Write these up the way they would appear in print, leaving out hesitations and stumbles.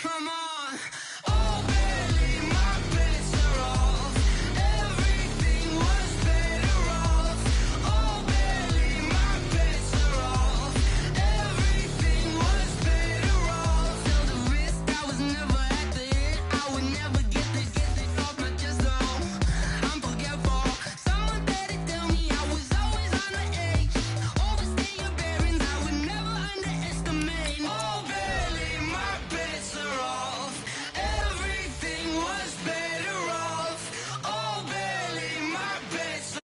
Come on. Oh, barely my bets are off. Everything was better off. Oh, barely my bets are off. Everything was better off. Till the wrist, I was never at the hit. I would never get it off my chest, though. I'm forgetful. Someone better tell me I was always on the edge. Overstay your bearings, I would never underestimate. Oh, barely my bets are off. Everything was better off. Oh, barely my bets.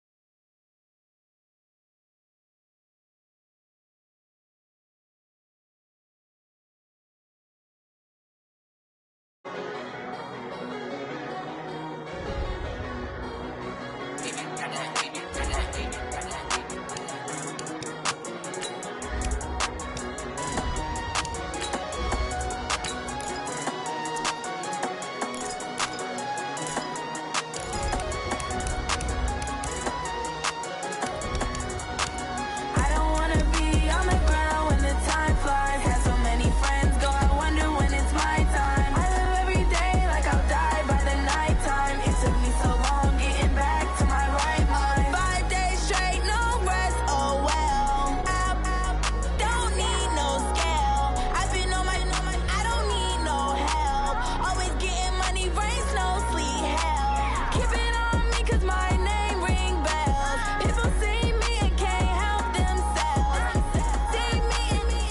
I don't wanna be on the ground when the time flies. Had so many friends go, I wonder when it's my time. I live every day like I'll die by the nighttime. It took me so long getting back to my right mind. 5 days straight, no rest, oh well. I don't need no scale. I've been on my, I don't need no help. Always getting money, rain, snow, sleet, hell. Keep it on me 'cause my name ring bells. People see me and can't help themselves. See me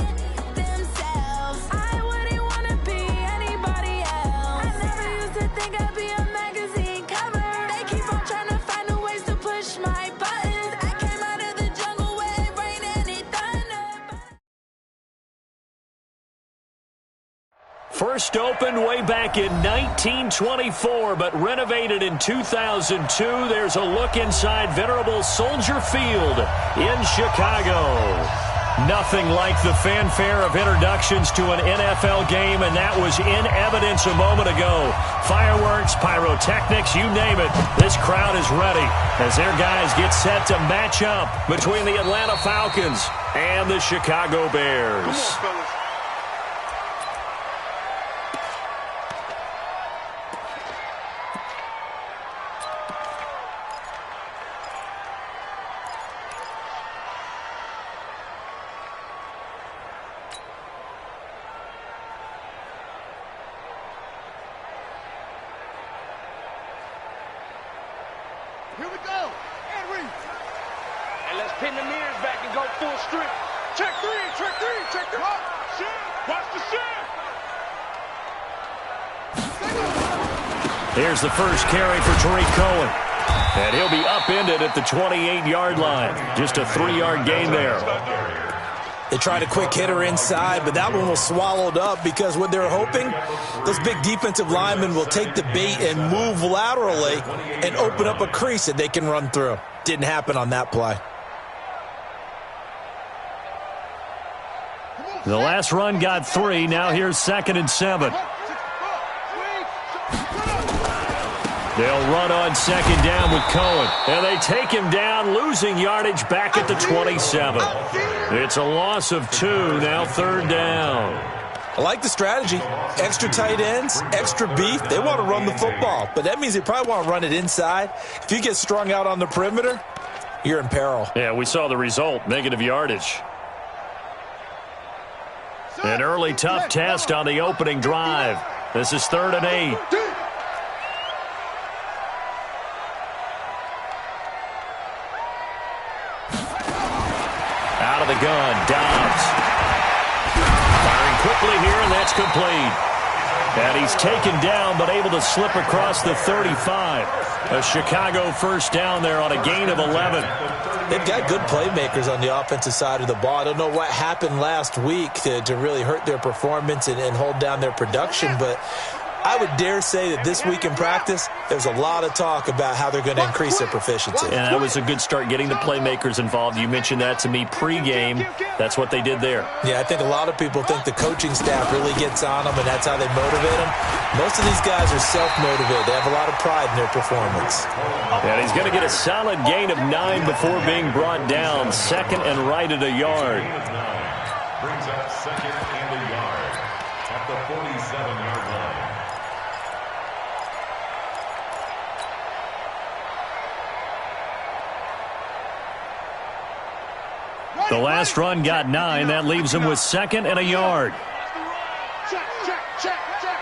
and themselves. I wouldn't wanna be anybody else. I never used to think I'd be a magazine cover. They keep on trying to find new ways to push my buttons. I came out of the jungle where it rained and it thundered. First opened way back in 1924, but renovated in 2002. There's a look inside venerable Soldier Field in Chicago. Nothing like the fanfare of introductions to an NFL game, and that was in evidence a moment ago. Fireworks, pyrotechnics, you name it. This crowd is ready as their guys get set to match up between the Atlanta Falcons and the Chicago Bears. Here we go. And read. And let's pin the mirrors back and go full strip. Check three, check three, check three. Watch the shit. Here's the first carry for Tariq Cohen. And he'll be upended at the 28-yard line. Just a 3-yard gain there. They tried a quick hitter inside, but that one was swallowed up because what they're hoping, those big defensive linemen will take the bait and move laterally and open up a crease that they can run through. Didn't happen on that play. The last run got 3. Now here's 2nd and 7. They'll run on 2nd down with Cohen. And they take him down, losing yardage back at the 27. It's a loss of 2, now 3rd down. I like the strategy. Extra tight ends, extra beef. They want to run the football, but that means they probably want to run it inside. If you get strung out on the perimeter, you're in peril. Yeah, we saw the result, negative yardage. An early tough test on the opening drive. This is 3rd and 8. Out of the gun, Dobbs. Firing quickly here, and that's complete. And he's taken down, but able to slip across the 35. A Chicago first down there on a gain of 11. They've got good playmakers on the offensive side of the ball. I don't know what happened last week to really hurt their performance and hold down their production, but I would dare say that this week in practice, there's a lot of talk about how they're going to increase their proficiency. And that was a good start getting the playmakers involved. You mentioned that to me pregame. That's what they did there. Yeah, I think a lot of people think the coaching staff really gets on them, and that's how they motivate them. Most of these guys are self-motivated. They have a lot of pride in their performance. And he's going to get a solid gain of 9 before being brought down. 2nd and right at a yard. Brings up 2nd and a yard. at the 47-yard line. The last run got 9. That leaves him with 2nd and a yard. Check, check, check, check.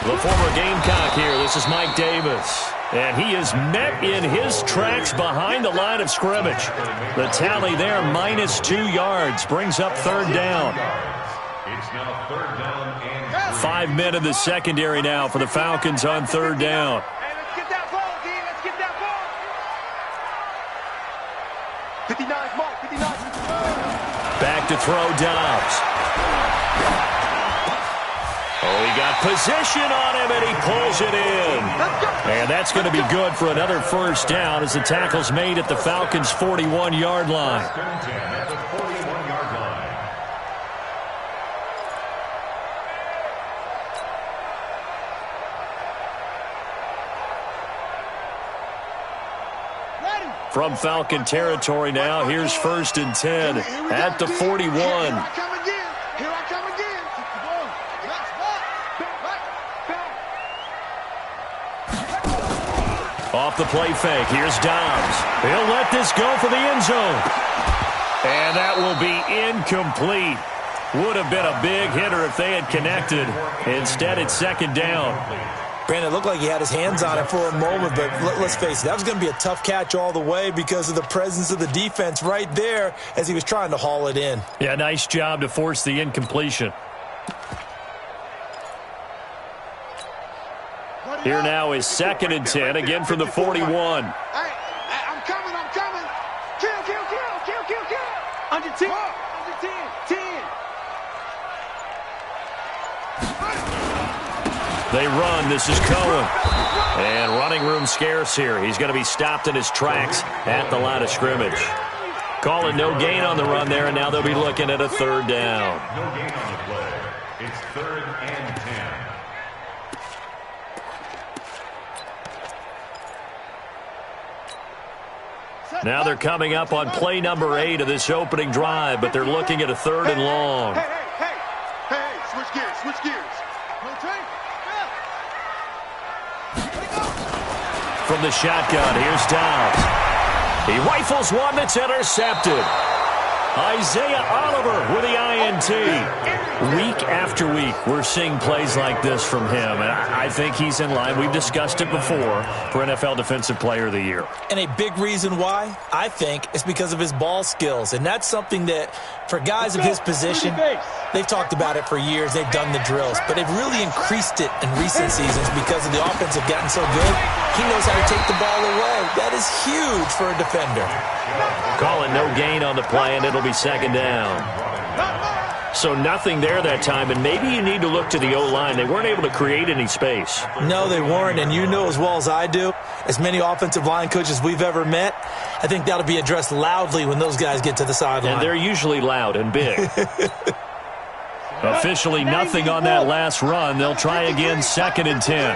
The former Gamecock here. This is Mike Davis. And he is met in his tracks behind the line of scrimmage. The tally there, -2 yards, brings up 3rd down. It's now 3rd down and 5 men in the secondary now for the Falcons on 3rd down. Hey, let's get that ball, D. Let's get that ball. 59's mark, 59. Back to throw, Dobbs. Oh, he got position on him, and he pulls it in. And that's going to be good for another 1st down as the tackle's made at the Falcons' 41-yard line. at the 41-yard line. From Falcon territory now, here's 1st and 10 at the 41. Here I come again. Here I come again. Off the play fake, here's Dobbs. He'll let this go for the end zone. And that will be incomplete. Would have been a big hitter if they had connected. Instead, it's 2nd down. Brandon, it looked like he had his hands on it for a moment, but let's face it, that was going to be a tough catch all the way because of the presence of the defense right there as he was trying to haul it in. Yeah, nice job to force the incompletion. Here now is 2nd and 10, again from the 41. Hey, I'm coming, I'm coming. Kill, kill, kill, kill, kill, kill. Under 10, under 10, 10. They run. This is Cohen. And running room scarce here. He's going to be stopped in his tracks at the line of scrimmage. Calling no gain on the run there, and now they'll be looking at a 3rd down. No gain on the play. It's 3rd and 10. Now they're coming up on play number 8 of this opening drive, but they're looking at a 3rd and long. Hey, switch gears, switch gears. From the shotgun, here's Dobbs. He rifles one that's intercepted. Isaiah Oliver with the INT. Week after week, we're seeing plays like this from him, and I think he's in line. We've discussed it before for NFL Defensive Player of the Year. And a big reason why, I think, is because of his ball skills. And that's something that, for guys of his position, they've talked about it for years. They've done the drills. But they've really increased it in recent seasons because of the offense have gotten so good. He knows how to take the ball away. That is huge for a defender. Calling no gain on the play, and it'll be 2nd down. So nothing there that time, and maybe you need to look to the O-line. They weren't able to create any space. No, they weren't, and you know as well as I do, as many offensive line coaches we've ever met, I think that'll be addressed loudly when those guys get to the sideline. And they're usually loud and big. Officially nothing on that last run. They'll try again, 2nd and 10.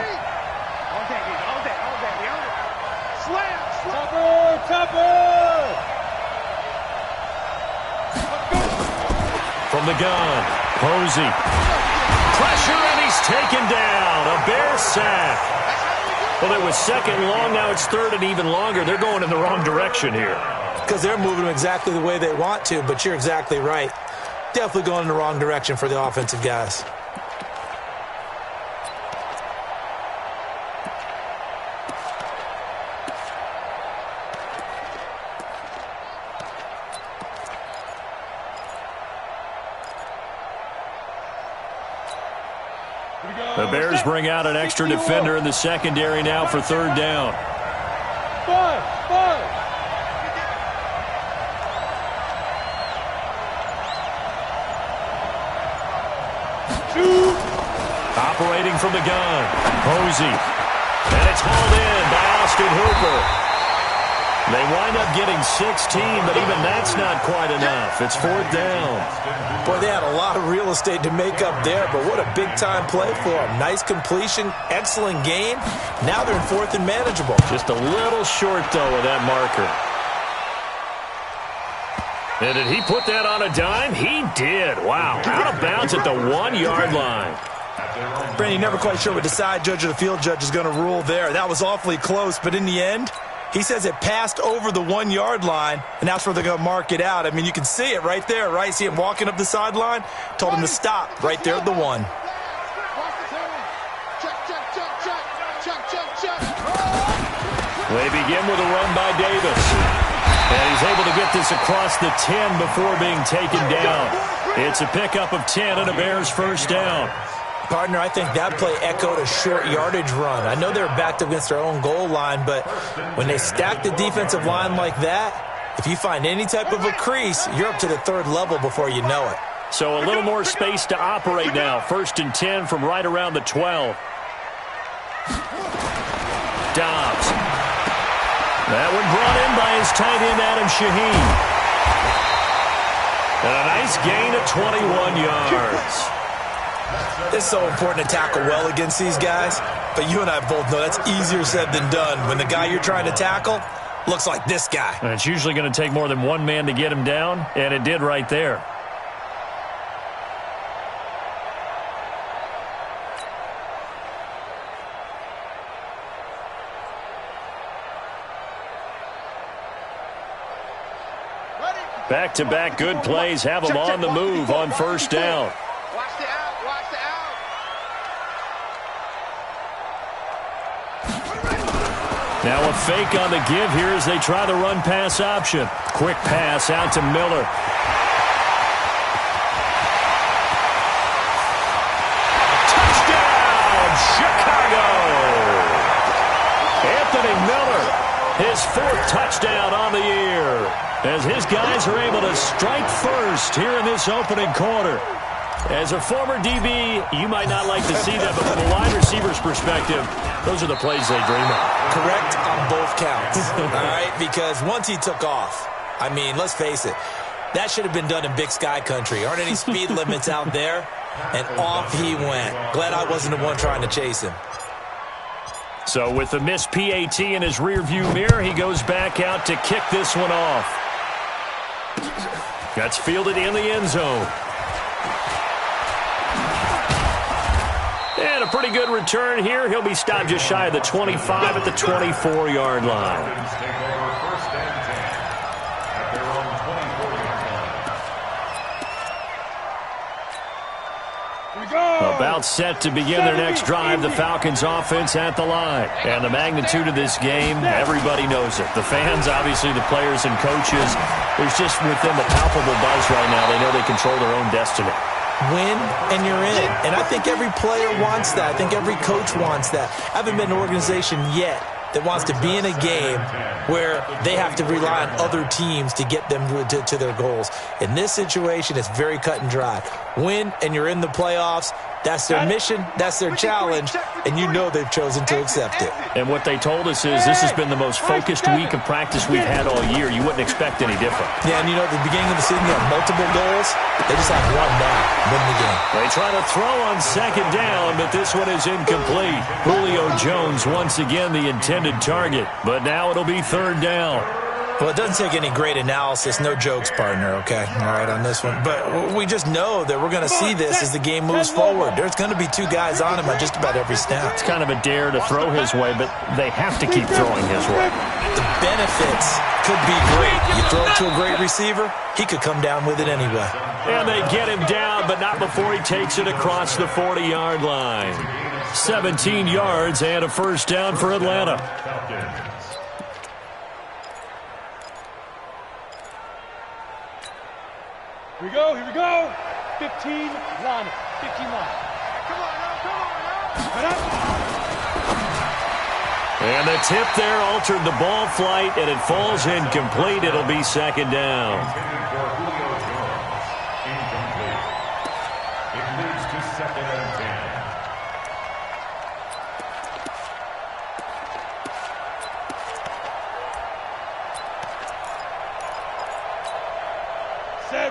From the gun, Posey. Pressure, and he's taken down. A Bear sack. Well, it was 2nd long. Now it's 3rd and even longer. They're going in the wrong direction here. Because they're moving exactly the way they want to, but you're exactly right. Definitely going in the wrong direction for the offensive guys. The Bears bring out an extra defender in the secondary now for 3rd down. Operating from the gun, Posey. And it's hauled in by Austin Hooper. They wind up getting 16, but even that's not quite enough. It's 4th down. Boy, they had a lot of real estate to make up there, but what a big-time play for them. Nice completion, excellent game. Now they're in 4th and manageable. Just a little short, though, of that marker. And did he put that on a dime? He did. Wow. Out of bounds at the 1-yard line. Brandon, you're never quite sure what the side judge or the field judge is going to rule there. That was awfully close, but in the end, he says it passed over the 1-yard line, and that's where they're going to mark it out. I mean, you can see it right there, right? See him walking up the sideline? Told him to stop right there at the 1. They begin with a run by Davis. And he's able to get this across the 10 before being taken down. It's a pickup of 10 and a Bears first down. Partner, I think that play echoed a short yardage run. I know they're backed up against their own goal line, but when they stack the defensive line like that, if you find any type of a crease, you're up to the 3rd level before you know it. So a little more space to operate now. 1st and 10 from right around the 12. Dobbs. That one brought in by his tight end, Adam Shaheen. And a nice gain of 21 yards. It's so important to tackle well against these guys, but you and I both know that's easier said than done when the guy you're trying to tackle looks like this guy. And it's usually going to take more than one man to get him down, and it did right there. Back-to-back good plays have them on the move on first down. Watch the out. Watch the out. Now a fake on the give here as they try the run-pass option. Quick pass out to Miller. Touchdown, Chicago! Anthony Miller, his 4th touchdown on the year, as his guys are able to strike first here in this opening quarter. As a former DB, you might not like to see that, but from a wide receiver's perspective, those are the plays they dream of. Correct on both counts, all right? Because once he took off, I mean, let's face it, that should have been done in Big Sky country. Aren't any speed limits out there? And off he went. Glad I wasn't the one trying to chase him. So with the missed PAT in his rearview mirror, he goes back out to kick this one off. That's fielded in the end zone. And a pretty good return here. He'll be stopped just shy of the 25 at the 24-yard line. About set to begin their next drive, the Falcons offense at the line. And the magnitude of this game, everybody knows it. The fans, obviously the players and coaches, there's just within the palpable buzz right now. They know they control their own destiny. Win and you're in. And I think every player wants that. I think every coach wants that. I haven't been in an organization yet that wants to be in a game where they have to rely on other teams to get them to their goals. In this situation, it's very cut and dry. Win and you're in the playoffs. That's their mission, that's their challenge, and you know they've chosen to accept it. And what they told us is this has been the most focused week of practice we've had all year. You wouldn't expect any different. Yeah, and you know, at the beginning of the season, they have multiple goals. They just have one now, win the game. They try to throw on 2nd down, but this one is incomplete. Julio Jones once again the intended target, but now it'll be 3rd down. Well, it doesn't take any great analysis. No jokes, partner, okay? All right, on this one. But we just know that we're going to see this as the game moves forward. There's going to be 2 guys on him at just about every snap. It's kind of a dare to throw his way, but they have to keep throwing his way. The benefits could be great. You throw it to a great receiver, he could come down with it anyway. And they get him down, but not before he takes it across the 40-yard line. 17 yards and a first down for Atlanta. Here we go, here we go. 15 line. 15 line. Come on now. And the tip there altered the ball flight, and it falls incomplete. It'll be 2nd down. It leads to 2nd and 10.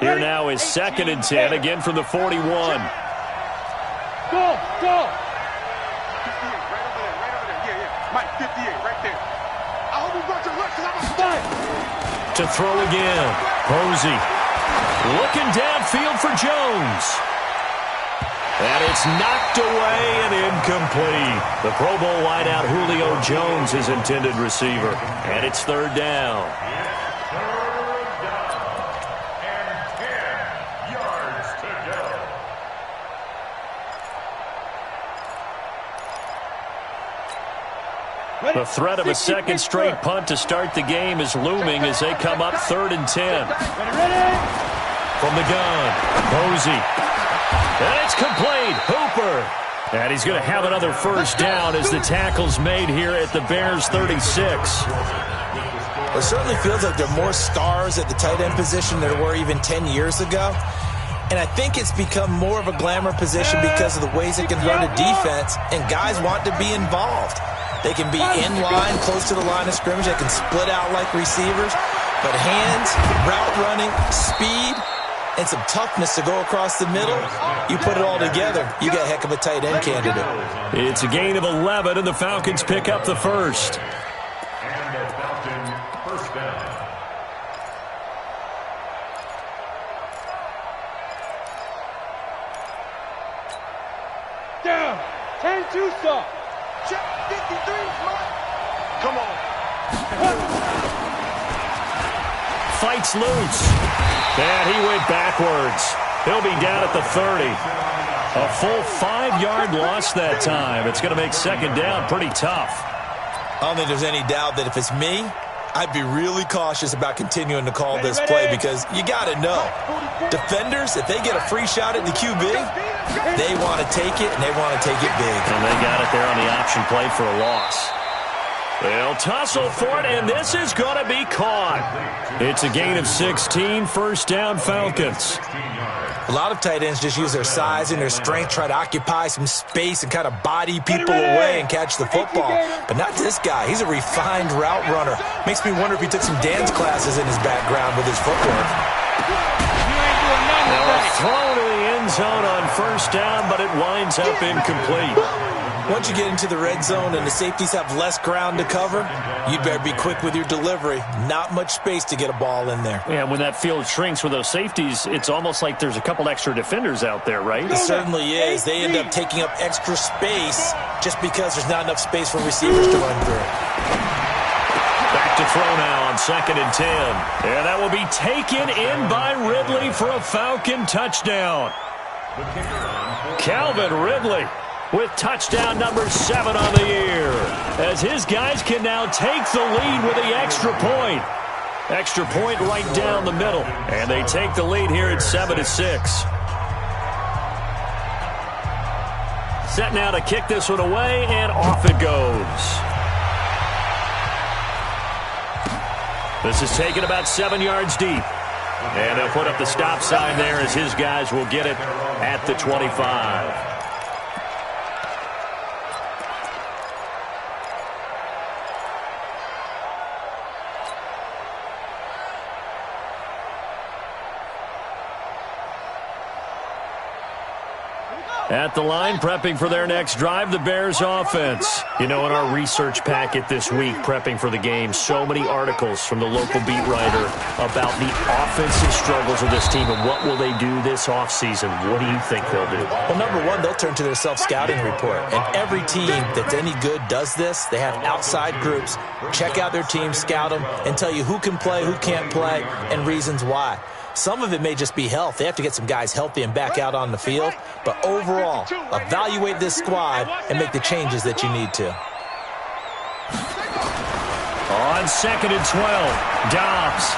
Here now is 2nd and 10, again from the 41. Go, go. 58, right over there, right over there. Yeah, yeah. Mike, 58, right there. I hope you brought your luck because I'm a fight. To throw again. Posey looking downfield for Jones. And it's knocked away and incomplete. The Pro Bowl wideout Julio Jones is intended receiver. And it's third down. The threat of a second straight punt to start the game is looming as they come up 3rd and 10. From the gun, Posey. And it's complete. Hooper. And he's going to have another first down as the tackle's made here at the Bears' 36. Well, it certainly feels like there are more stars at the tight end position than there were even 10 years ago. And I think it's become more of a glamour position because of the ways it can hurt a defense, and guys want to be involved. They can be in line, close to the line of scrimmage. They can split out like receivers. But hands, route running, speed, and some toughness to go across the middle, you put it all together, you got a heck of a tight end candidate. It's a gain of 11, and the Falcons pick up the first. And the Falcons first down. Down. 10-2 stop. Check 53. Come on. Fights loose. And he went backwards. He'll be down at the 30. A full 5-yard loss that time. It's going to make second down pretty tough. I don't think there's any doubt that if it's me, I'd be really cautious about continuing to call this play because you got to know, defenders, if they get a free shot at the QB, they want to take it, and they want to take it big. And they got it there on the option play for a loss. They'll tussle for it, and this is going to be caught. It's a gain of 16, first down Falcons. A lot of tight ends just use their size and their strength, try to occupy some space and kind of body people away and catch the football. But not this guy. He's a refined route runner. Makes me wonder if he took some dance classes in his background with his footwork. Now a throw to the end zone on first down, but it winds up incomplete. Once you get into the red zone and the safeties have less ground to cover, you'd better be quick with your delivery. Not much space to get a ball in there. Yeah, when that field shrinks with those safeties, it's almost like there's a couple extra defenders out there, right? It certainly is. They end up taking up extra space just because there's not enough space for receivers to run through. Back to throw now on 2nd and 10. And that will be taken in by Ridley for a Falcon touchdown. Calvin Ridley with touchdown number 7 on the year, as his guys can now take the lead with the extra point. Extra point right down the middle, and they take the lead here at 7-6. Set now to kick this one away, and off it goes. This is taken about 7 yards deep. And they'll put up the stop sign there as his guys will get it at the 25. At the line, prepping for their next drive, the Bears offense. You know, in our research packet this week, prepping for the game, so many articles from the local beat writer about the offensive struggles of this team and what will they do this offseason. What do you think they'll do? Well, number one, they'll turn to their self-scouting report. And every team that's any good does this. They have outside groups. Check out their team, scout them, and tell you who can play, who can't play, and reasons why. Some of it may just be health. They have to get some guys healthy and back out on the field. But overall, evaluate this squad and make the changes that you need to. On 2nd and 12, Dobbs.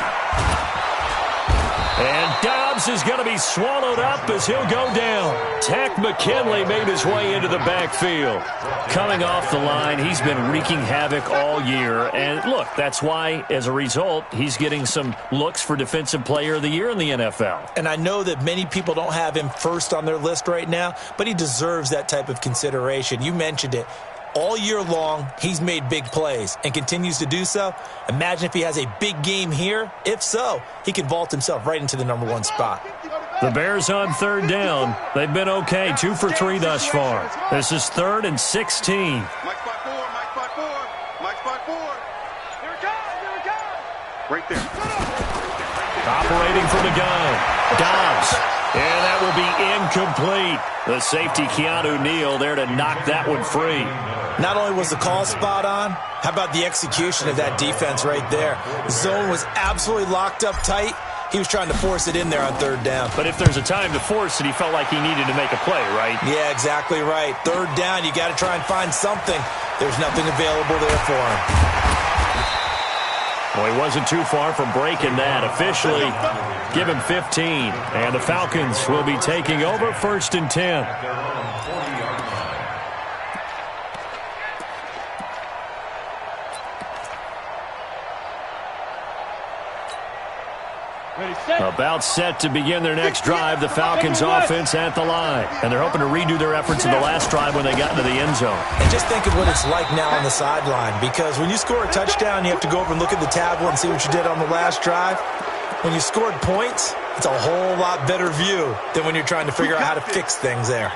And Dobbs is going to be swallowed up as he'll go down. Takk McKinley made his way into the backfield. Coming off the line, he's been wreaking havoc all year. And look, that's why, as a result, he's getting some looks for Defensive Player of the Year in the NFL. And I know that many people don't have him first on their list right now, but he deserves that type of consideration. You mentioned it. All year long, he's made big plays and continues to do so. Imagine if he has a big game here. If so, he can vault himself right into the number 1 spot. The Bears on 3rd down. They've been okay, 2 for 3 thus far. This is 3rd and 16. Mike spot 4, Mike spot 4, Mike spot 4. Here it comes, here it comes. Right there. Operating from the gun. Dobbs. And that will be incomplete. The safety, Keanu Neal, there to knock that one free. Not only was the call spot on, how about the execution of that defense right there? The zone was absolutely locked up tight. He was trying to force it in there on third down. But if there's a time to force it, he felt like he needed to make a play, right? Yeah, exactly right. Third down, you got to try and find something. There's nothing available there for him. Well, he wasn't too far from breaking that. Officially, give him 15. And the Falcons will be taking over 1st and 10. About set to begin their next drive, the Falcons offense at the line. And they're hoping to redo their efforts in the last drive when they got into the end zone. And just think of what it's like now on the sideline, because when you score a touchdown, you have to go over and look at the tablet and see what you did on the last drive. When you scored points, it's a whole lot better view than when you're trying to figure out how to fix things there.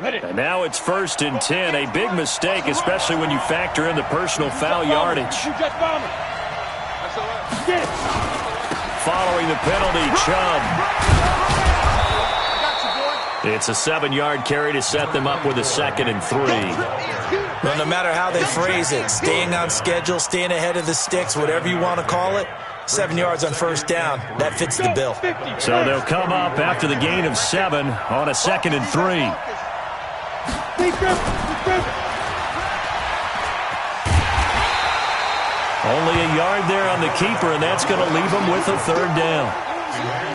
And now it's 1st and 10. A big mistake, especially when you factor in the personal foul yardage. Following the penalty, Chubb. It's a 7-yard carry to set them up with a 2nd and 3. Well, no matter how they phrase it, staying on schedule, staying ahead of the sticks, whatever you want to call it, 7 yards on 1st down, that fits the bill. So they'll come up after the gain of 7 on a 2nd and 3. Only a yard there on the keeper, and that's going to leave them with a 3rd down.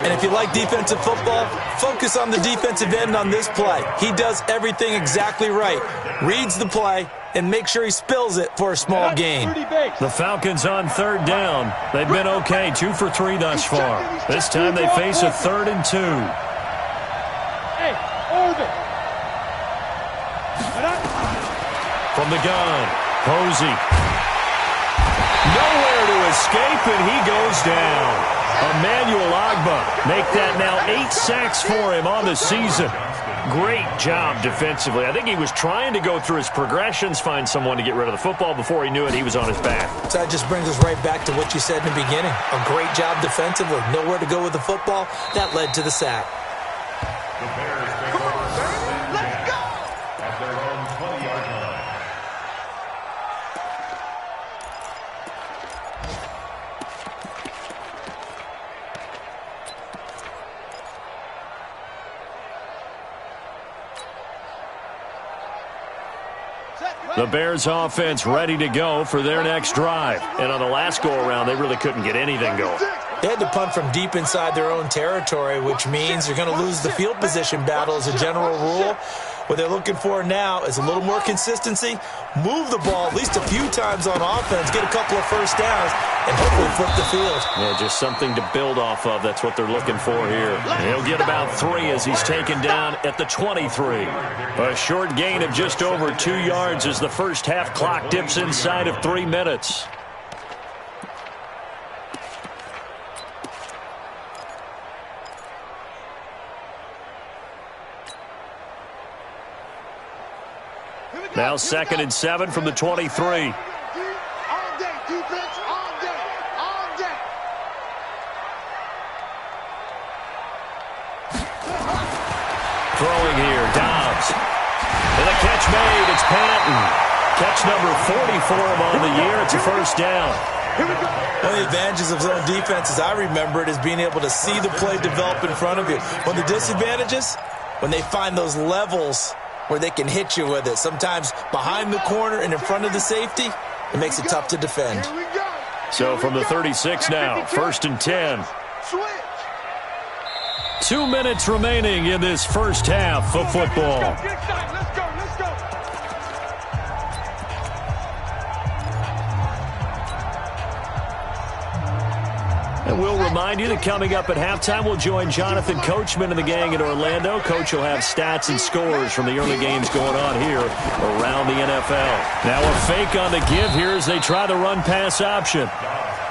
And if you like defensive football, focus on the defensive end on this play. He does everything exactly right. Reads the play and make sure he spills it for a small gain. The Falcons on 3rd down. They've been okay, 2 for 3 thus far. This time they face a 3rd and 2. From the gun, Posey. Nowhere to escape, and he goes down. Emmanuel Ogbah make that now 8 sacks for him on the season. Great job defensively. I think he was trying to go through his progressions, find someone to get rid of the football. Before he knew it, he was on his back. So that just brings us right back to what you said in the beginning. A great job defensively. Nowhere to go with the football. That led to the sack. The Bears take over 2nd and 10 at their own 20-yard line. The Bears offense ready to go for their next drive. And on the last go-around, they really couldn't get anything going. They had to punt from deep inside their own territory, which means you're going to lose the field position battle as a general rule. What they're looking for now is a little more consistency, move the ball at least a few times on offense, get a couple of 1st downs, and hopefully flip the field. Yeah, just something to build off of. That's what they're looking for here. He'll get about 3 as he's taken down at the 23. A short gain of just over 2 yards as the first half clock dips inside of 3 minutes. Now 2nd and 7 from the 23. All day, defense, all day, all day. Throwing here, Dobbs. And a catch made, it's Patton. Catch number 40 for him on the year. It's a 1st down. One of the advantages of zone defense, as I remember it, is being able to see the play develop in front of you. One of the disadvantages, when they find those levels where they can hit you with it. Sometimes behind the corner and in front of the safety, it makes it tough to defend. So from the 36 now, 1st and 10. 2 minutes remaining in this first half of football. Let's go. And we'll remind you that coming up at halftime, we'll join Jonathan Coachman and the gang in Orlando. Coach will have stats and scores from the early games going on here around the NFL. Now a fake on the give here as they try the run-pass option.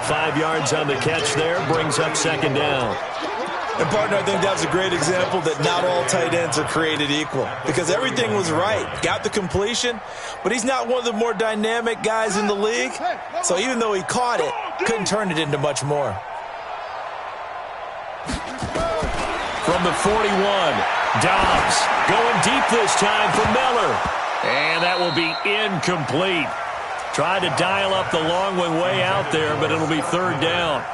5 yards on the catch there, brings up 2nd down. And, partner, I think that was a great example that not all tight ends are created equal because everything was right. Got the completion, but he's not one of the more dynamic guys in the league. So even though he caught it, couldn't turn it into much more. From the 41, Dobbs going deep this time for Miller. And that will be incomplete. Tried to dial up the long one way out there, but it'll be third down.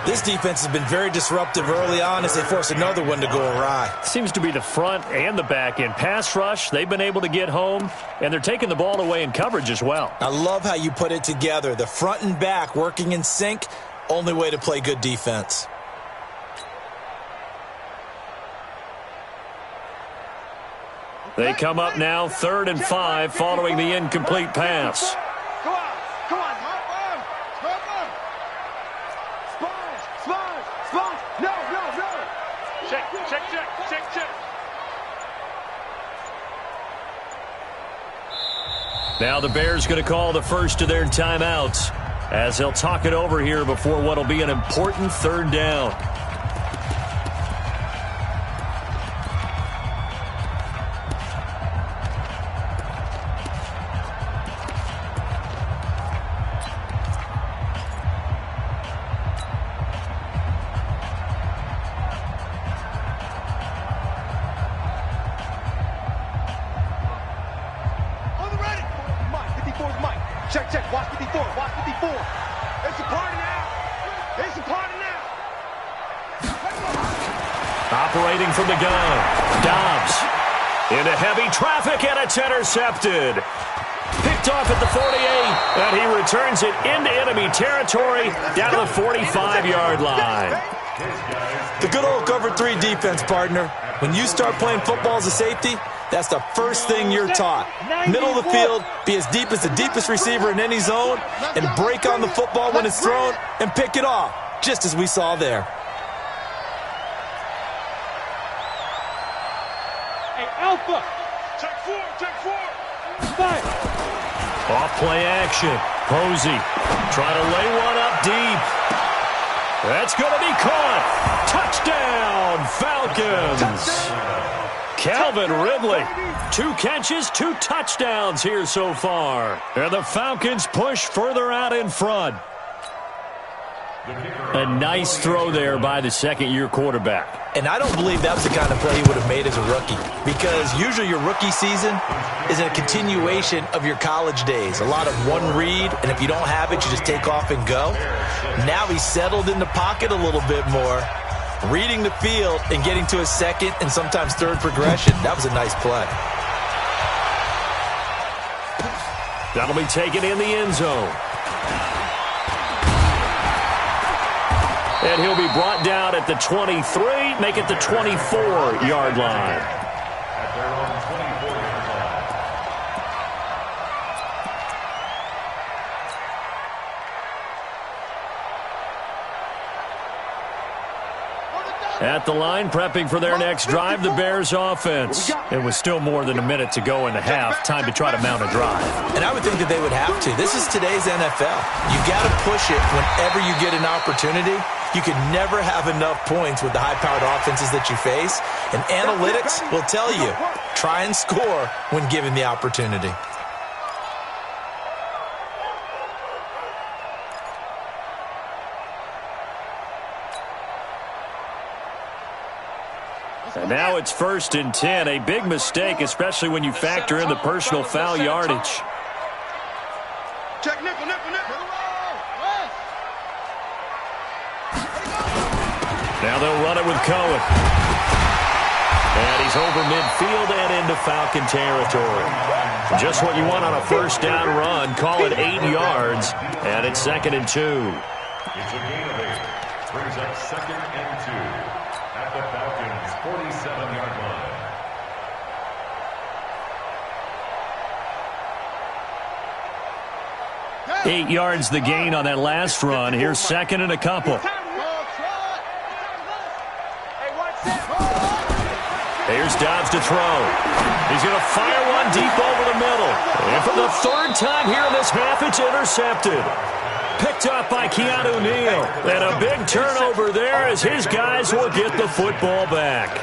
This defense has been very disruptive early on as they force another one to go awry. Seems to be the front and the back end. Pass rush, they've been able to get home, and they're taking the ball away in coverage as well. I love how you put it together. The front and back working in sync, only way to play good defense. They come up now, 3rd and 5, following the incomplete pass. Come on. Sponge. No. Check. Now the Bears going to call the first of their timeouts as they'll talk it over here before what will be an important third down. Check. Watch 54. It's a party now. Operating from the gun. Dobbs into heavy traffic, and it's intercepted. Picked off at the 48, and he returns it into enemy territory down to the 45-yard line. The good old cover 3 defense, partner. When you start playing football as a safety, that's the first thing you're taught. Middle of the field, be as deep as the deepest receiver in any zone, and break on the football when it's thrown and pick it off, just as we saw there. Hey, Alpha! Check 4! Fight! Off play action. Posey trying to lay one up deep. That's going to be caught. Touchdown, Falcons. Calvin Ridley, 2 catches, 2 touchdowns here so far. And the Falcons push further out in front. A nice throw there by the second-year quarterback. And I don't believe that was the kind of play he would have made as a rookie, because usually your rookie season is a continuation of your college days. A lot of one read, and if you don't have it, you just take off and go. Now he's settled in the pocket a little bit more, reading the field and getting to his second and sometimes third progression. That was a nice play. That'll be taken in the end zone. And he'll be brought down at the 23, make it the 24-yard line. At their own 24-yard line. At the line, prepping for their next drive, the Bears offense. It was still more than a minute to go in the half. Time to try to mount a drive. And I would think that they would have to. This is today's NFL. You got to push it whenever you get an opportunity. You can never have enough points with the high-powered offenses that you face. And analytics will tell you, try and score when given the opportunity. And now it's 1st and 10. A big mistake, especially when you factor in the personal foul yardage. Check nickel. Now they'll run it with Cohen. And he's over midfield and into Falcon territory. Just what you want on a first down run. Call it 8 yards. And it's 2nd and 2. It's a gain of 8. Brings up 2nd and 2 at the Falcons' 47-yard line. 8 yards the gain on that last run. Here's 2nd and a couple. Here's Dobbs to throw. He's going to fire one deep over the middle. And for the 3rd time here in this half, it's intercepted. Picked up by Keanu Neal. And a big turnover there as his guys will get the football back.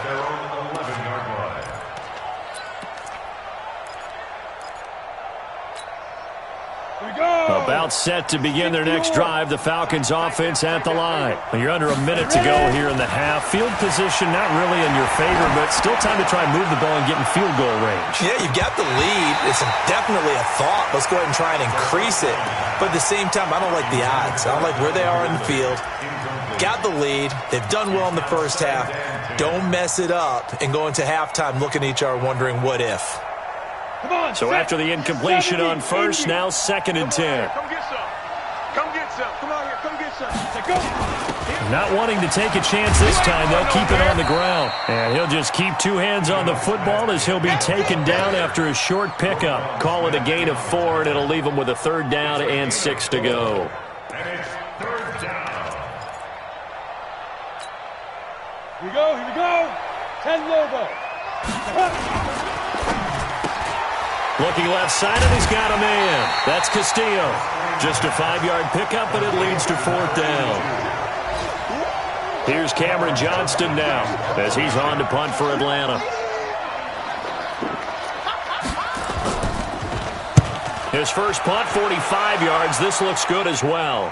About set to begin their next drive, the Falcons offense at the line. You're under a minute to go here in the half. Field position not really in your favor, but still time to try and move the ball and get in field goal range. Yeah, you've got the lead. It's definitely a thought. Let's go ahead and try and increase it. But at the same time, I don't like the odds. I don't like where they are in the field. Got the lead. They've done well in the first half. Don't mess it up and go into halftime looking at each other wondering what if. So after the incompletion on first, now 2nd and 10. Come get some. Come get some. Come on here. Come get some. Not wanting to take a chance this time, they'll keep it on the ground. And he'll just keep 2 hands on the football as he'll be taken down after a short pickup. Call it a gain of 4, and it'll leave him with a 3rd down and 6 to go. And it's 3rd down. Here we go. Here we go. 10 Lobo. Looking left side, and he's got a man. That's Castillo. Just a 5-yard pickup, but it leads to 4th down. Here's Cameron Johnston now as he's on to punt for Atlanta. His first punt, 45 yards. This looks good as well.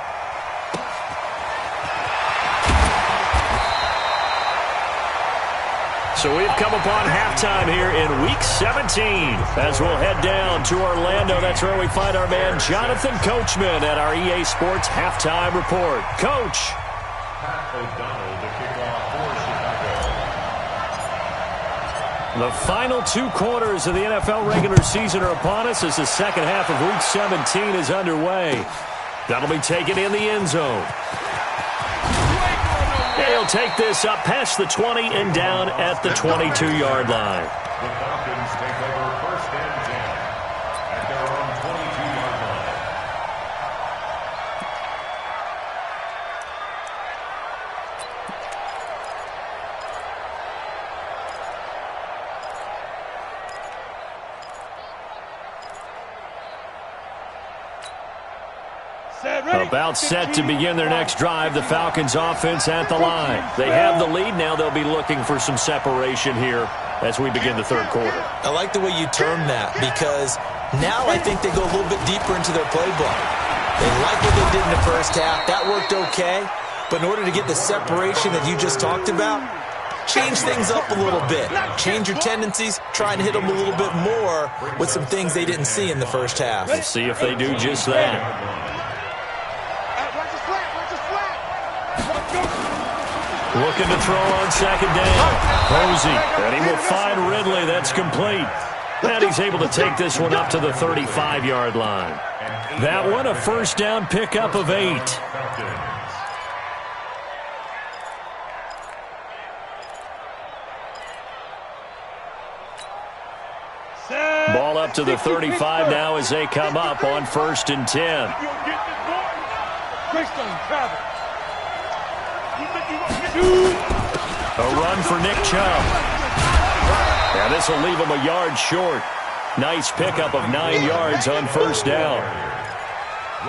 So we've come upon halftime here in Week 17 as we'll head down to Orlando. That's where we find our man Jonathan Coachman at our EA Sports Halftime Report. Coach. Pat O'Donnell to kick off for Chicago. The final 2 quarters of the NFL regular season are upon us as the second half of Week 17 is underway. That'll be taken in the end zone. He'll take this up past the 20 and down at the 22-yard line. The Falcons take over 1st and 10 at their own 22-yard line. About set to begin their next drive, the Falcons offense at the line. They have the lead. Now they'll be looking for some separation here as we begin the 3rd quarter. I like the way you term that because now I think they go a little bit deeper into their playbook. They like what they did in the first half. That worked okay. But in order to get the separation that you just talked about, change things up a little bit. Change your tendencies. Try and hit them a little bit more with some things they didn't see in the first half. Let's see if they do just that. Looking to throw on 2nd down. Posey, and he will find Ridley. That's complete. And he's able to take this one up to the 35-yard line. That one, a 1st down pickup of 8. Ball up to the 35 now as they come up on 1st and 10. A run for Nick Chubb. And this will leave him a yard short. Nice pickup of 9 yards on 1st down.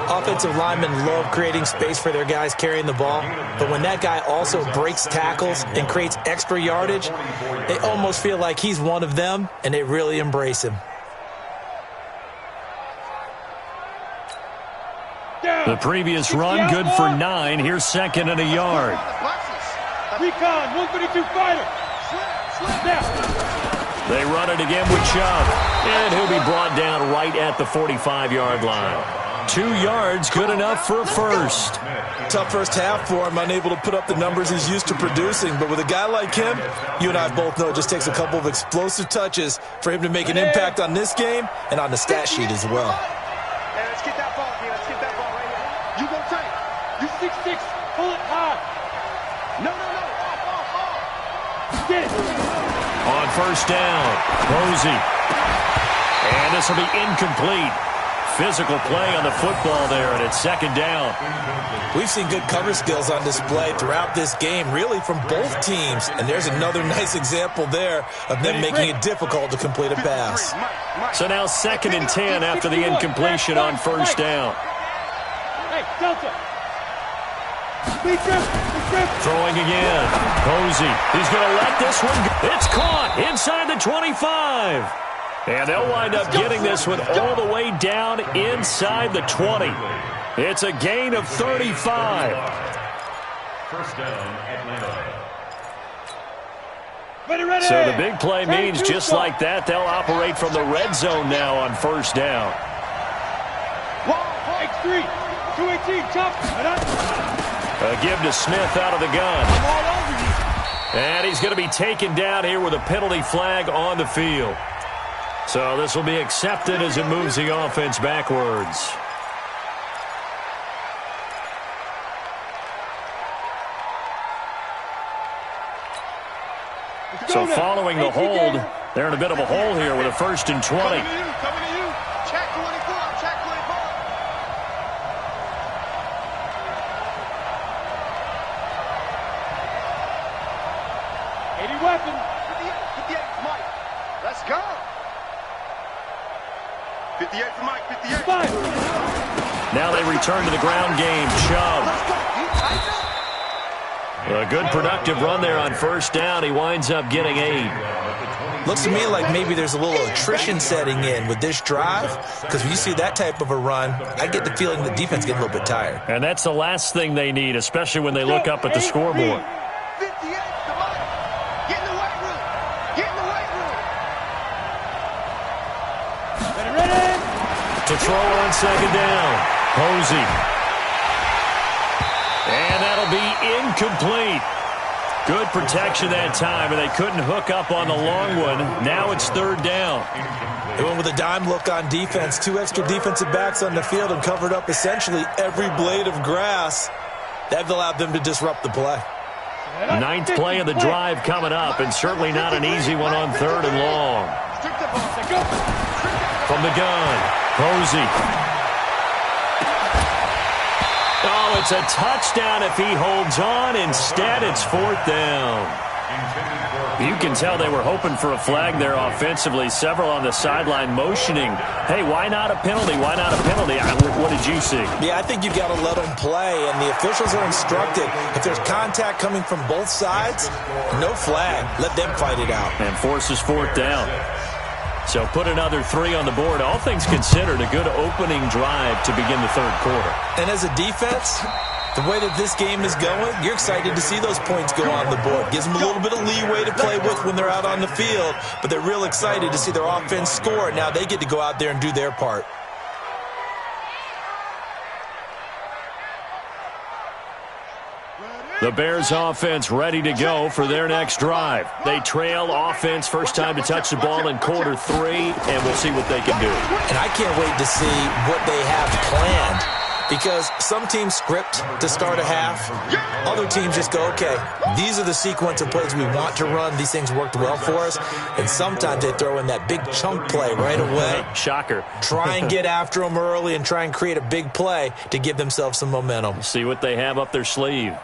Offensive linemen love creating space for their guys carrying the ball, but when that guy also breaks tackles and creates extra yardage, they almost feel like he's one of them, and they really embrace him. The previous run, good for 9. Here's 2nd and a yard. Recon, 132 fighter. They run it again with Chubb. And he'll be brought down right at the 45-yard line. 2 yards, good enough for a 1st. Tough first half for him, unable to put up the numbers he's used to producing. But with a guy like him, you and I both know it just takes a couple of explosive touches for him to make an impact on this game and on the stat sheet as well. Hey, let's get that ball, Let's get that ball right here. You go tight. You 6'6", pull it high. No. Get it. On 1st down, Posey. And this will be incomplete. Physical play on the football there, and it's 2nd down. We've seen good cover skills on display throughout this game, really from both teams. And there's another nice example there of them making it difficult to complete a pass. So now 2nd and 10 after the incompletion on 1st down. Hey, Delta. Big trip. Throwing again. Posey. He's going to let this one go. It's caught inside the 25. And they'll wind up getting this one all the way down inside the 20. It's a gain of 35. First down, Atlanta. Ready. So the big play means just like that, they'll operate from the red zone now on first down. X3, 218, chop. A give to Smith out of the gun. I'm all over you. And he's going to be taken down here with a penalty flag on the field. So this will be accepted as it moves the offense backwards. So following the hold, they're in a bit of a hole here with a 1st and 20. Coming to you. Check 24, check 24. 80 weapon. 58 for Mike. Let's go. 58 for Mike, 58. Now they return to the ground game. Chubb. A good productive run there on first down. He winds up getting 8. Looks to me like maybe there's a little attrition setting in with this drive, because when you see that type of a run, I get the feeling the defense getting a little bit tired. And that's the last thing they need, especially when they look up at the scoreboard. 58 to Mike. Get in the weight room. Get in the weight room. Ready. To throw on second down. Posey. And that'll be incomplete. Good protection that time, and they couldn't hook up on the long one. Now it's third down. They went with a dime look on defense. 2 extra defensive backs on the field and covered up essentially every blade of grass. That allowed them to disrupt the play. 9th play of the drive coming up, and certainly not an easy one on 3rd and long. From the gun, Posey. Oh, it's a touchdown if he holds on. Instead, it's 4th down. You can tell they were hoping for a flag there offensively. Several on the sideline motioning, hey, why not a penalty? Why not a penalty? What did you see? Yeah, I think you've got to let them play, and the officials are instructed. If there's contact coming from both sides, no flag. Let them fight it out. And forces 4th down. So put another 3 on the board. All things considered, a good opening drive to begin the 3rd quarter. And as a defense, the way that this game is going, you're excited to see those points go on the board. Gives them a little bit of leeway to play with when they're out on the field, but they're real excited to see their offense score. Now they get to go out there and do their part. The Bears offense ready to go for their next drive. They trail offense, first time to touch the ball in quarter 3, and we'll see what they can do. And I can't wait to see what they have planned, because some teams script to start a half. Other teams just go, okay, these are the sequence of plays we want to run. These things worked well for us. And sometimes they throw in that big chunk play right away. Shocker. Try and get after them early and try and create a big play to give themselves some momentum. See what they have up their sleeve.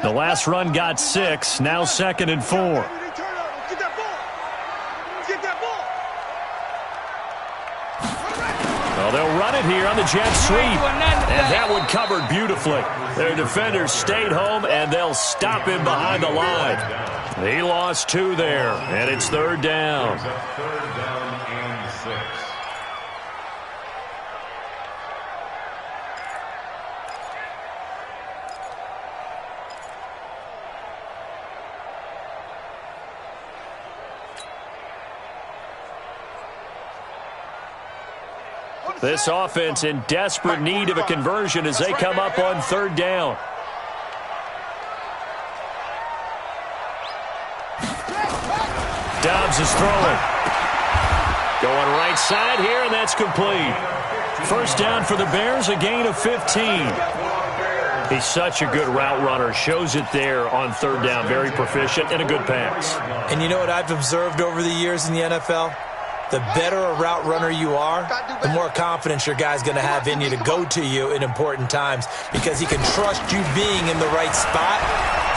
The last run got 6, now 2nd and 4. Get that ball. Get that ball. Well, they'll run it here on the jet sweep. And that one covered beautifully. Their defenders stayed home, and they'll stop him behind the line. He lost 2 there, and it's 3rd down. 3rd down and 6. This offense in desperate need of a conversion as they come up on 3rd down. Dobbs is throwing. Going right side here, and that's complete. First down for the Bears, a gain of 15. He's such a good route runner. Shows it there on 3rd down. Very proficient and a good pass. And you know what I've observed over the years in the NFL? The better a route runner you are, the more confidence your guy's going to have in you to go to you in important times, because he can trust you being in the right spot,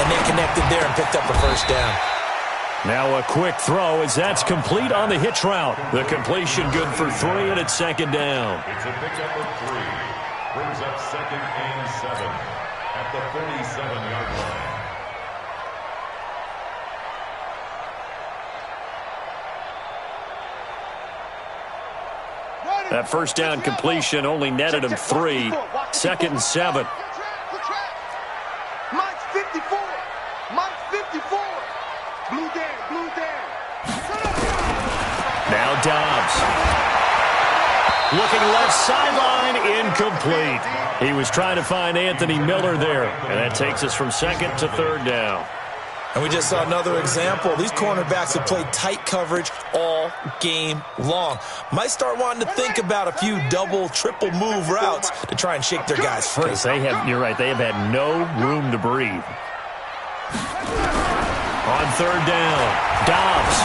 and they connected there and picked up a first down. Now a quick throw as that's complete on the hitch route. The completion good for 3, and it's second down. It's a pickup of 3. Brings up 2nd and 7 at the 37-yard line. That first down completion only netted him 3. 2nd and 7. Mike's 54. Mike's 54. Blue down. Now Dobbs. Looking left sideline, incomplete. He was trying to find Anthony Miller there, and that takes us from 2nd to 3rd down. And we just saw another example. These cornerbacks have played tight coverage all game long. Might start wanting to think about a few double, triple move routes to try and shake their guys free. You're right, they have had no room to breathe. On 3rd down, Dobbs.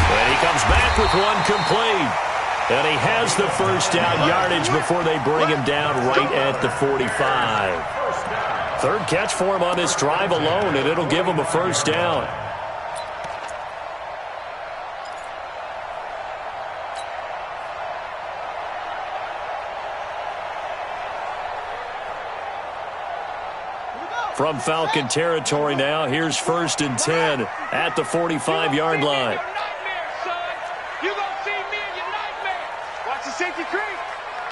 And he comes back with one complete. And he has the first down yardage before they bring him down right at the 45. 3rd catch for him on this drive alone, and it'll give him a first down. From Falcon territory now, here's 1st and 10 at the 45-yard line. You're going to see me in your nightmare. Watch the safety creep.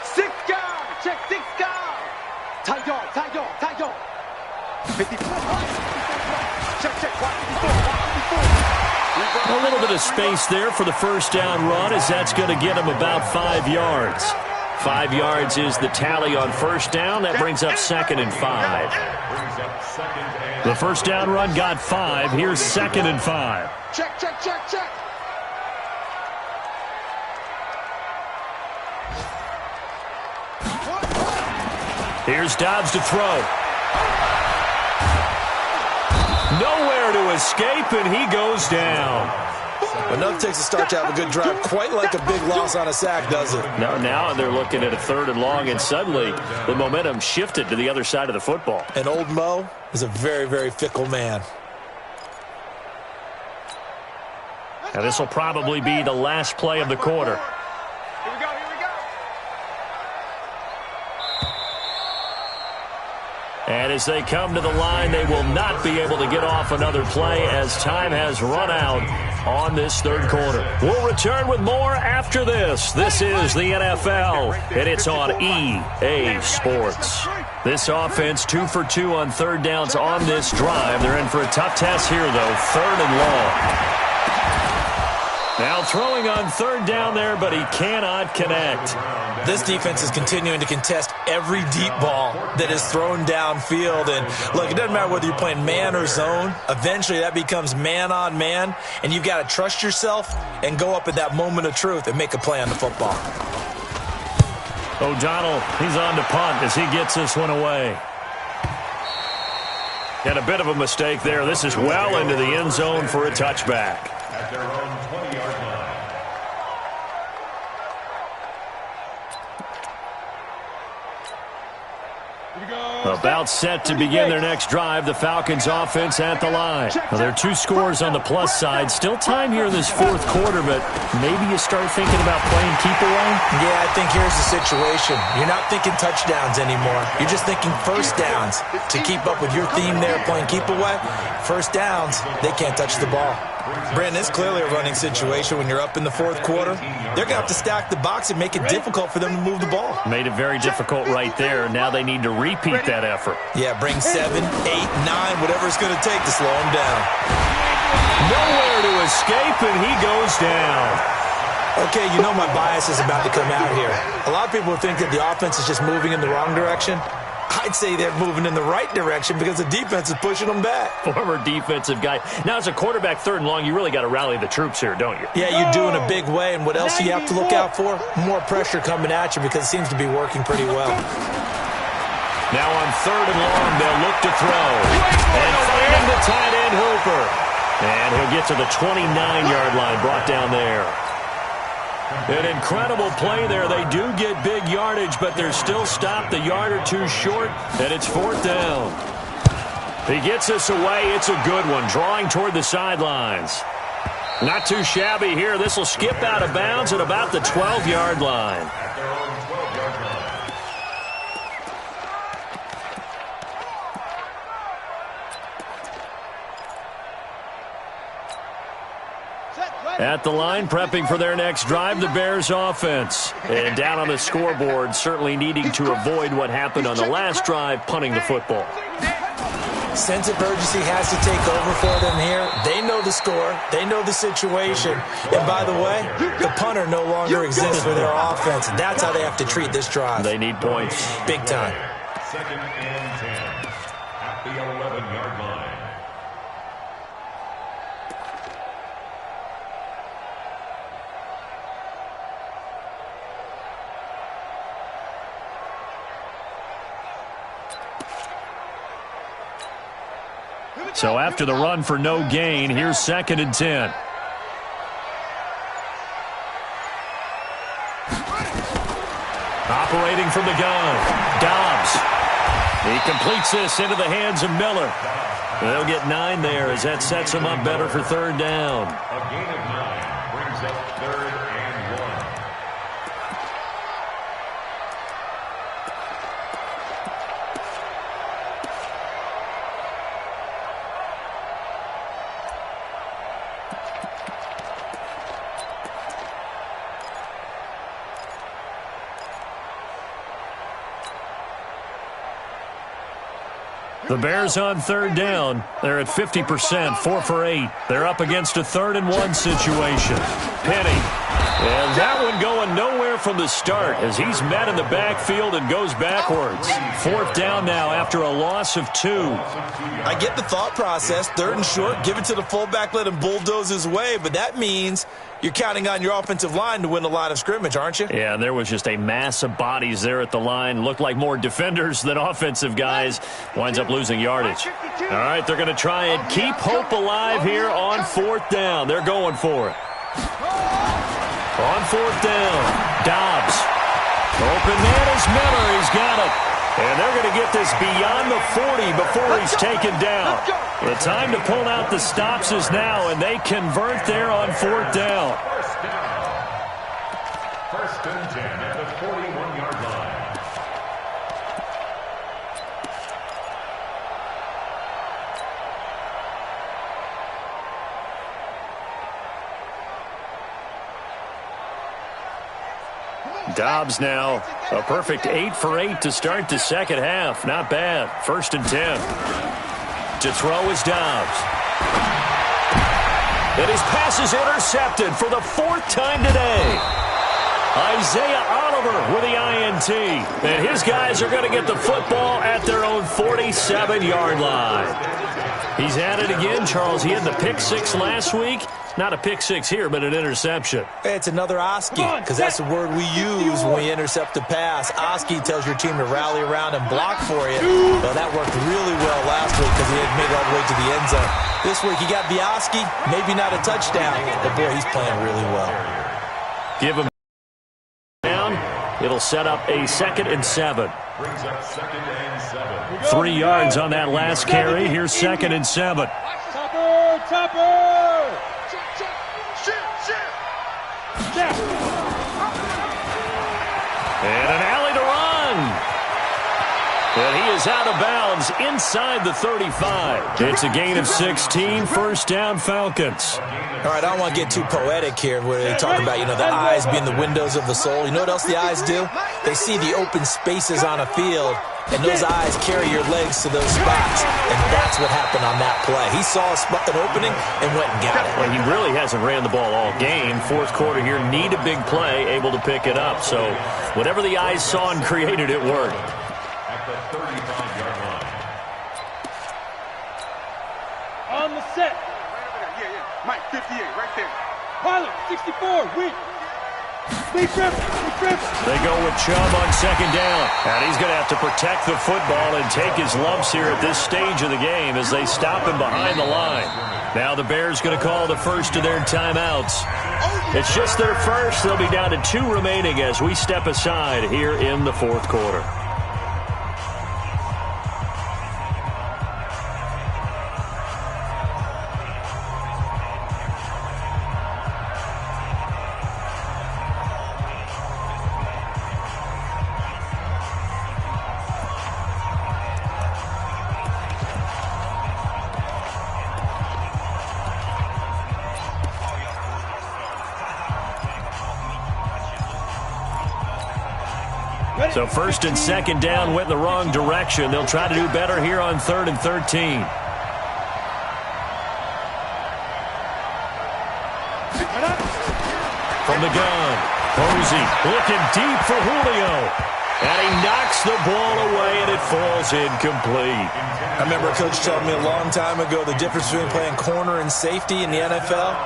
6 guard. Check 6 guard. Tight yard. 54. Check. Watch 54. A little bit of space there for the first down run, as that's going to get him about 5 yards. 5 yards is the tally on first down. That brings up 2nd and 5. The first down run got 5. Here's 2nd and 5. Check. Here's Dobbs to throw. Nowhere to escape, and he goes down. But nothing takes a start to have a good drive quite like a big loss on a sack, does it? Now they're looking at a 3rd and long, and suddenly the momentum shifted to the other side of the football. And old Mo is a very, very fickle man. Now this will probably be the last play of the quarter. Here we go. And as they come to the line, they will not be able to get off another play as time has run out on this 3rd quarter. We'll return with more after this. This is the NFL, and it's on EA Sports. This offense 2 for 2 on 3rd downs on this drive. They're in for a tough test here, though, 3rd and long. Now throwing on 3rd down there, but he cannot connect. This defense is continuing to contest every deep ball that is thrown downfield. And look, it doesn't matter whether you're playing man or zone. Eventually that becomes man on man, and you've got to trust yourself and go up at that moment of truth and make a play on the football. O'Donnell, he's on to punt as he gets this one away. And a bit of a mistake there. This is well into the end zone for a touchback. At their own 20-yard line. About set to begin their next drive, the Falcons offense at the line. Well, there are 2 scores on the plus side. Still time here in this 4th quarter, but maybe you start thinking about playing keep away? Yeah, I think here's the situation. You're not thinking touchdowns anymore. You're just thinking first downs. To keep up with your theme there, playing keep away, first downs, they can't touch the ball. Brandon, it's clearly a running situation when you're up in the 4th quarter. They're going to have to stack the box and make it difficult for them to move the ball. Made it very difficult right there. Now they need to repeat that effort. Yeah, bring 7, 8, 9, whatever it's going to take to slow him down. Nowhere to escape, and he goes down. Okay, you know my bias is about to come out here. A lot of people think that the offense is just moving in the wrong direction. I'd say they're moving in the right direction because the defense is pushing them back. Former defensive guy. Now, as a quarterback 3rd and long, you really got to rally the troops here, don't you? Yeah, you do in a big way. And what else do you have to look out for? More pressure coming at you because it seems to be working pretty well. Now on 3rd and long, they'll look to throw. And finding the tight end Hooper. And he'll get to the 29-yard line, brought down there. An incredible play there. They do get big yardage, but they're still stopped a yard or 2 short, and it's 4th down. He gets this away. It's a good one, drawing toward the sidelines. Not too shabby here. This will skip out of bounds at about the 12-yard line. At their own 12-yard line. At the line, prepping for their next drive, the Bears offense. And down on the scoreboard, certainly needing to avoid what happened on the last drive, punting the football. Sense of urgency has to take over for them here. They know the score. They know the situation. And by the way, the punter no longer exists for their offense. That's how they have to treat this drive. They need points. Big time. 2nd and 10 at the 11-yard line. So after the run for no gain, here's 2nd and 10. Operating from the gun, Dobbs. He completes this into the hands of Miller. They'll get 9 there as that sets them up better for 3rd down. A gain of 9 brings up 3rd and 1. The Bears on 3rd down. They're at 50%, 4 for 8. They're up against a 3rd and 1 situation. Penny. And that one going nowhere from the start as he's met in the backfield and goes backwards. 4th down now after a loss of 2. I get the thought process. 3rd and short, give it to the fullback, let him bulldoze his way. But that means you're counting on your offensive line to win the line of scrimmage, aren't you? Yeah, there was just a mass of bodies there at the line. Looked like more defenders than offensive guys. Winds up losing yardage. All right, they're going to try and keep hope alive here on 4th down. They're going for it. On 4th down, Dobbs. Open man is Miller. He's got it. And they're going to get this beyond the 40 before he's taken down. The time to pull out the stops is now, and they convert there on 4th down. 1st and 10 at the 41-yard line. Dobbs now a perfect 8 for 8 to start the 2nd half. Not bad. 1st and 10. To throw is Dobbs. And his pass is intercepted for the 4th time today. Isaiah Oliver with the INT. And his guys are going to get the football at their own 47-yard line. He's at it again, Charles. He had the pick 6 last week. Not a pick 6 here, but an interception. It's another Oski, because that's the word we use when we intercept a pass. Oski tells your team to rally around and block for you. Well, that worked really well last week because he had made it all the way to the end zone. This week he got the Oski, maybe not a touchdown, but boy, he's playing really well. Give him down. It'll set up a 2nd and 7. Brings up 2nd and 7. 3 yards on that last carry. Here's 2nd and 7. Topper! And an alley to run. And he is out of bounds inside the 35. It's a gain of 16. 1st down, Falcons. All right, I don't want to get too poetic here where they talk about, the eyes being the windows of the soul. You know what else the eyes do? They see the open spaces on a field, and those eyes carry your legs to those spots. And that's what happened on that play. He saw an opening and went and got it. Well, he really hasn't ran the ball all game. 4th quarter here, need a big play, able to pick it up. So whatever the eyes saw and created, it worked. At the 35-yard line. On the set. Yeah. Mike, 58, right there. Pilot, 64, weak. Big trip. They go with Chubb on 2nd down. And he's going to have to protect the football and take his lumps here at this stage of the game as they stop him behind the line. Now the Bears going to call the first of their timeouts. It's just their first. They'll be down to 2 remaining as we step aside here in the 4th quarter. So first and second down went the wrong direction. They'll try to do better here on 3rd and 13. From the gun, Posey looking deep for Julio. And he knocks the ball away, and it falls incomplete. I remember a coach telling me a long time ago the difference between playing corner and safety in the NFL.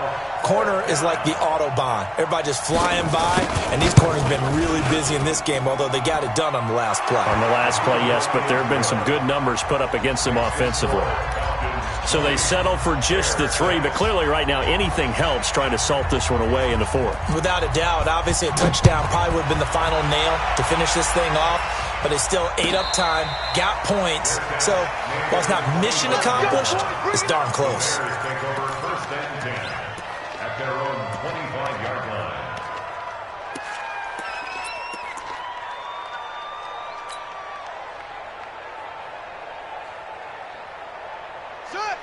Corner is like the Autobahn. Everybody just flying by, and these corners have been really busy in this game, although they got it done on the last play. On the last play, yes, but there have been some good numbers put up against them offensively. So they settle for just the 3, but clearly right now anything helps trying to salt this one away in the 4th. Without a doubt, obviously a touchdown probably would have been the final nail to finish this thing off, but they still ate up time, got points. So while it's not mission accomplished, it's darn close. Take over 1st and 10 at their own 25-yard line.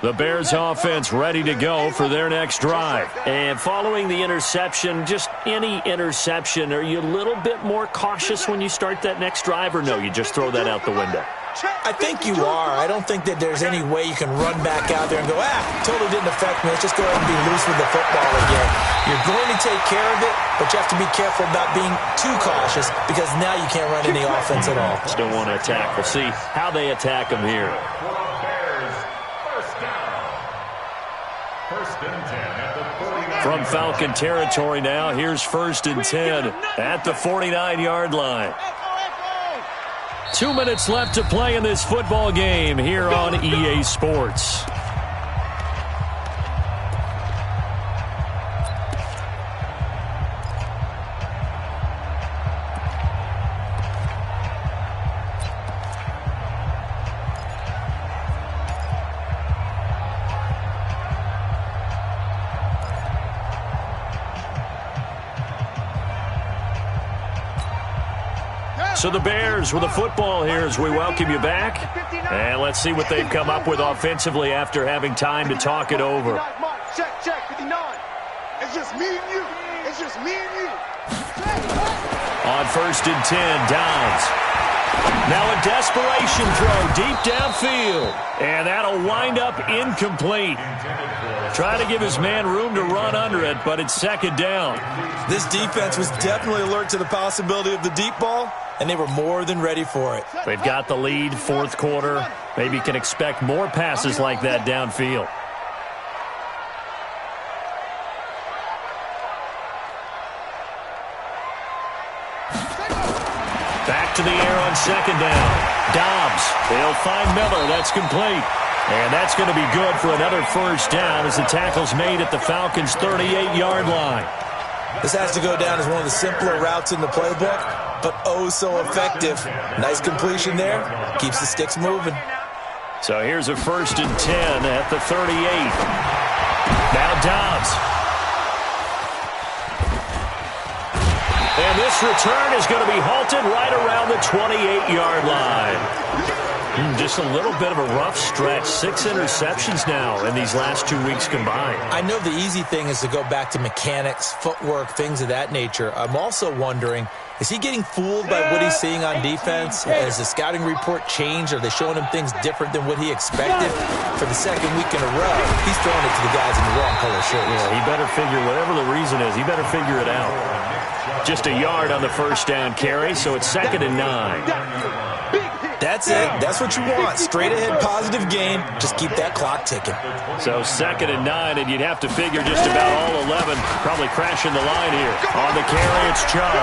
The Bears offense ready to go for their next drive. And following the interception, just any interception, are you a little bit more cautious when you start that next drive, or no, you just throw that out the window? I think you are. I don't think that there's any way you can run back out there and go, totally didn't affect me. Let's just go ahead and be loose with the football again. You're going to take care of it, but you have to be careful about being too cautious because now you can't run any offense at all. Still want to attack. We'll see how they attack them here. From Falcon territory now, here's 1st and 10 at the 49-yard line. 2 minutes left to play in this football game here on EA Sports. So the Bears with the football here as we welcome you back. And let's see what they've come up with offensively after having time to talk it over. Check, 59. It's just me and you. It's just me and you. On 1st and 10, Downs. Now a desperation throw deep downfield. And that'll wind up incomplete. Trying to give his man room to run under it, but it's 2nd down. This defense was definitely alert to the possibility of the deep ball, and they were more than ready for it. They've got the lead, 4th quarter. Maybe can expect more passes like that downfield. Back to the air on 2nd down. Dobbs. They'll find Miller. That's complete. And that's going to be good for another 1st down as the tackle's made at the Falcons' 38-yard line. This has to go down as one of the simpler routes in the playbook, but oh so effective. Nice completion there. Keeps the sticks moving. So here's a 1st and 10 at the 38. Now Dobbs. And this return is going to be halted right around the 28-yard line. Just a little bit of a rough stretch. 6 interceptions now in these last 2 weeks combined. I know the easy thing is to go back to mechanics, footwork, things of that nature. I'm also wondering, is he getting fooled by what he's seeing on defense? Has the scouting report changed? Are they showing him things different than what he expected? For the 2nd week in a row, he's throwing it to the guys in the wrong color shirts. Yeah, he better figure, whatever the reason is, he better figure it out. Just a yard on the 1st down carry, so it's 2nd and 9. That's it. That's what you want. Straight ahead, positive game. Just keep that clock ticking. So 2nd and 9, and you'd have to figure just about all 11 probably crashing the line here. On the carry, it's Chubb.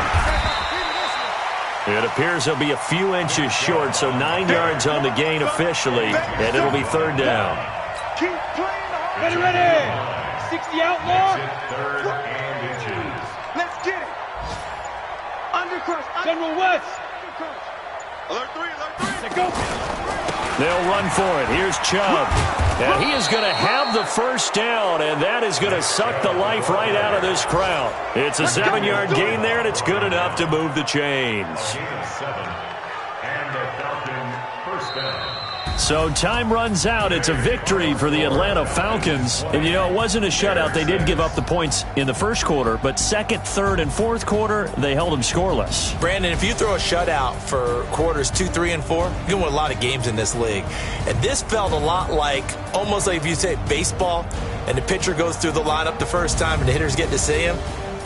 It appears he'll be a few inches short, so 9 yards on the gain officially, and it'll be 3rd down. Keep playing. Ready. 60 outlaw. 3rd and inches. Let's get it. Undercrush. General West. Alert 3. Go. They'll run for it. Here's Chubb. And he is going to have the 1st down, and that is going to suck the life right out of this crowd. It's a 7-yard gain there, and it's good enough to move the chains. Gain of 7. And the Falcons 1st down. So time runs out. It's a victory for the Atlanta Falcons. And, you know, it wasn't a shutout. They did give up the points in the first quarter, but second, third, and fourth quarter, they held them scoreless. Brandon, if you throw a shutout for quarters 2, 3, and 4, you can win a lot of games in this league. And this felt a lot like, almost like if you say baseball, and the pitcher goes through the lineup the first time and the hitters get to see him,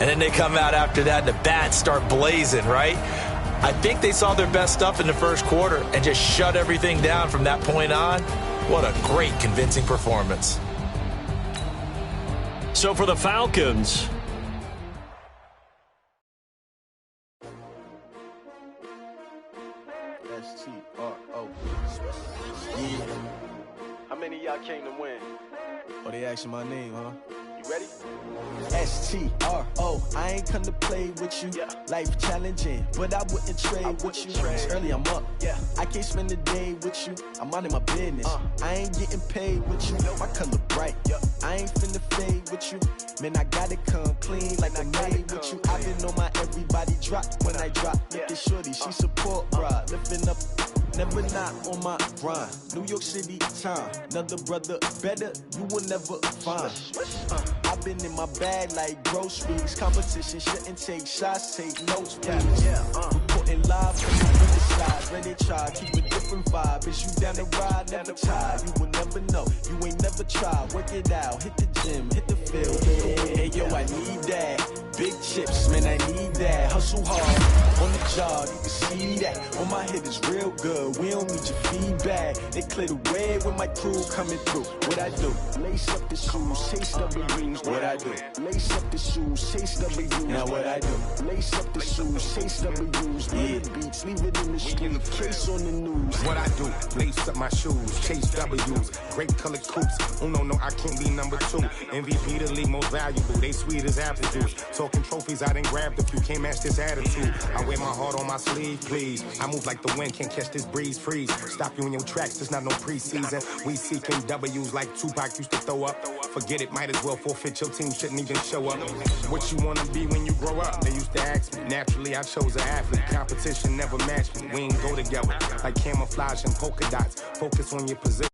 and then they come out after that and the bats start blazing, right? I think they saw their best stuff in the first quarter and just shut everything down from that point on. What a great, convincing performance. So for the Falcons, S-T-R-O. Yeah. How many of y'all came to win? Oh, they asking my name, huh? You ready? S-T-R-O. I ain't come to play with you. Yeah. Life challenging, but I wouldn't trade with you. It's early, I'm up. Yeah. I can't spend the day with you. I'm minding my business. I ain't getting paid with you. My color bright. Yeah. I ain't finna fade with you. Man, I gotta come clean like I'm made with you. I've been on my everybody drop when I drop. Look at shorty, she support, bruh. Lifting up. Never not on my grind. New York City time. Another brother better, you will never find. I've been in my bag like groceries. Competition shouldn't take shots, take notes, please. Reporting live from the other side. Ready to try, keep a different vibe. Is you down the ride, never tired. You will never know, you ain't never tried. Work it out, hit the gym, hit the field. Hey yo, I need that. Big chips, man, I need that. Hustle hard, on the job, you can see that. On my head is real good, we don't need your feedback. They clear the way when my crew coming through. What I do? Lace up the shoes, chase W's. What I do? Lace up the shoes, chase W's. Now what I do? Lace up the shoes, chase W's. Yeah, beats, leave it in the street, case on the news. What I do? Lace up my shoes, chase W's. Great colored coops. Oh no, I can't be number 2. MVP the league most valuable. They sweet as apple juice. Talking trophies, I done grabbed a few. Can't match this attitude. I wear my heart on my sleeve, please. I move like the wind, can't catch this breeze, freeze. Stop you in your tracks, there's not no preseason. We seeking W's like Tupac used to throw up. Forget it, might as well forfeit. Your team shouldn't even show up. What you wanna be when you grow up? They used to ask me. Naturally, I chose an athlete. Competition never matched me. We ain't go together like camouflage and polka dots. Focus on your position.